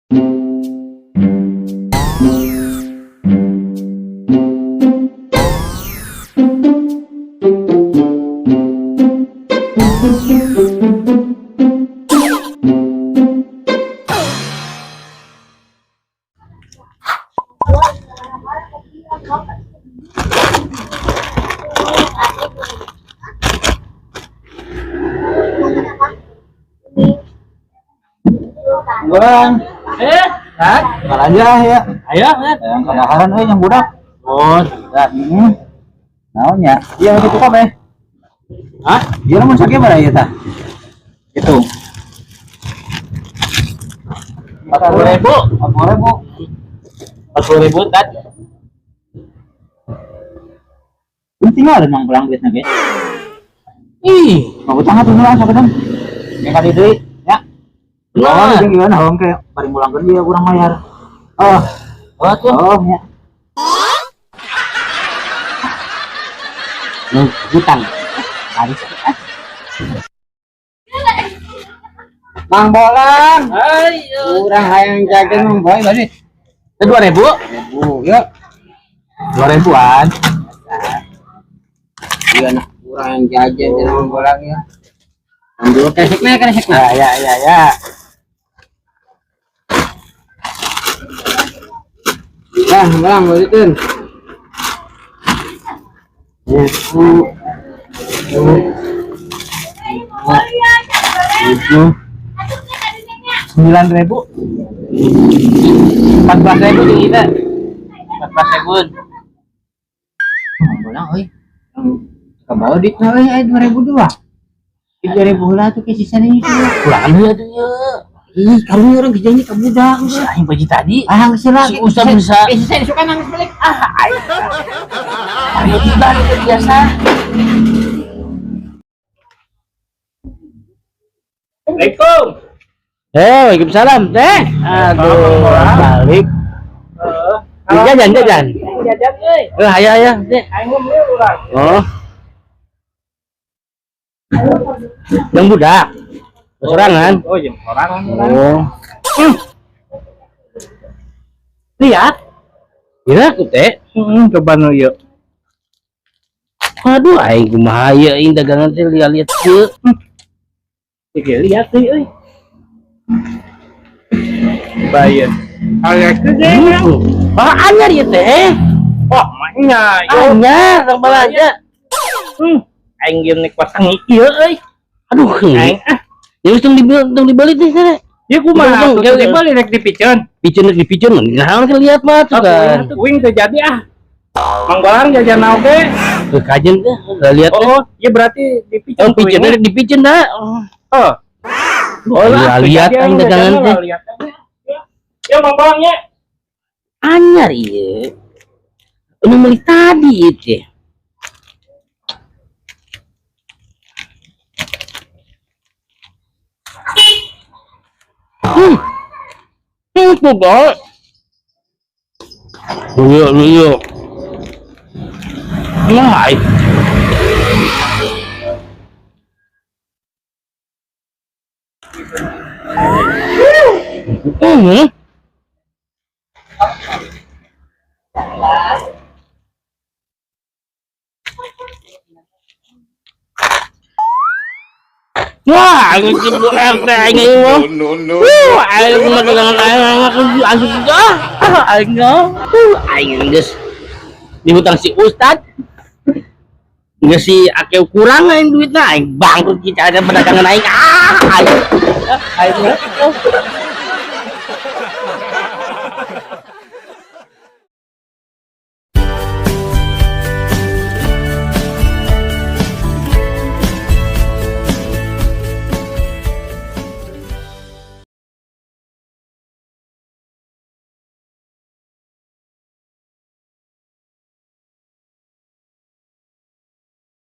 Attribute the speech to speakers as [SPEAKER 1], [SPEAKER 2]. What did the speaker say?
[SPEAKER 1] Bang,
[SPEAKER 2] Kan?
[SPEAKER 1] bakal aja ya.
[SPEAKER 2] Ayo, kan?
[SPEAKER 1] Yang kadaharan yang budak.
[SPEAKER 2] Oh,
[SPEAKER 1] Ya, ini. Naonnya? Iya gitu kok, Beh.
[SPEAKER 2] hah?
[SPEAKER 1] Dia mau sakit mana ya, tah? Itu.
[SPEAKER 2] 40.000.
[SPEAKER 1] 40.000.
[SPEAKER 2] 40.000 kan?
[SPEAKER 1] Penting ada nang pulang duitnya, Beh.
[SPEAKER 2] Ih,
[SPEAKER 1] Mau utang atuh lah sakedeng. Yang kali deui, ya.
[SPEAKER 2] Nah.
[SPEAKER 1] Jeung gimana hong ke bari pulang kerja kurang bayar. Oh,
[SPEAKER 2] tuh.
[SPEAKER 1] oh ya. Hutang. Harus. Mang Bolang,
[SPEAKER 2] Ayo.
[SPEAKER 1] kurang hayang jajan Mang Boy balik.
[SPEAKER 2] 2.000.
[SPEAKER 1] 2.000, yuk.
[SPEAKER 2] 2.000-an.
[SPEAKER 1] Iya nak kurang jajan Mang Bolang ya. Ambil keseknya.
[SPEAKER 2] Ya.
[SPEAKER 1] Ya, Bolang balikin. Itu. Itu
[SPEAKER 2] 9.000. 14.000 di kita. 14.000.
[SPEAKER 1] Bolang euy. Kabawa duit na euy 2.002. 3.000 lah tuh ke sisa nih.
[SPEAKER 2] Pulang heula tuh ya.
[SPEAKER 1] Ih, kamu orang kerjanya ke budak.
[SPEAKER 2] Aing bagi tadi.
[SPEAKER 1] Ah, sila.
[SPEAKER 2] Si Ustaz bisa.
[SPEAKER 1] Sisa suka nangis balik.
[SPEAKER 2] Ayo kita biasa. Assalamualaikum.
[SPEAKER 1] Waalaikumsalam, Teh. Aduh, balik. Jajan.
[SPEAKER 2] Jajan euy.
[SPEAKER 1] Aya, Teh.
[SPEAKER 2] Aing ngomong urang.
[SPEAKER 1] Oh. Yang budak. Sorangan.
[SPEAKER 2] Oh, jeung sorangan.
[SPEAKER 1] Oh.
[SPEAKER 2] Lihat.
[SPEAKER 1] Iya tuh, Teh.
[SPEAKER 2] Coba nu ieu.
[SPEAKER 1] Aduh, aing kumaha ieu aing dagangan teh lihat ieu.
[SPEAKER 2] Lihat euy. Bayar. Alias gede.
[SPEAKER 1] Anyar ieu teh.
[SPEAKER 2] Oh, maknya.
[SPEAKER 1] Anyar tang balanja.
[SPEAKER 2] Aing geus nek pasang ieu euy.
[SPEAKER 1] Aduh,
[SPEAKER 2] Aing
[SPEAKER 1] ya wis tong dibeli teh sana.
[SPEAKER 2] ya kumaha
[SPEAKER 1] Tong
[SPEAKER 2] tuh dibeli rek dipikeun.
[SPEAKER 1] Piceun, nah kan lihat mah tuh kan.
[SPEAKER 2] Wing teu jadi ah. Mang Bolang jajan naon ge?
[SPEAKER 1] Ke kajen teh, udah lihat teh.
[SPEAKER 2] Oh, ya berarti dipikeun.
[SPEAKER 1] Dipicen dah.
[SPEAKER 2] Oh.
[SPEAKER 1] Lah lihat aing dagangan teh.
[SPEAKER 2] Ya Mang Bolang nya.
[SPEAKER 1] Anyar ieu. Anu meuli tadi ieu teh. Pokok. Iya. Lai. Wah, ngecip lu RT ini mah.
[SPEAKER 3] No.
[SPEAKER 1] Aing mah dengan aing anjing juga. Aing mah. Aing geus di hutang si Ustad. Geus si akeu kurang aing duitna aing bangkrut kita ada pedagangan aing. Aing.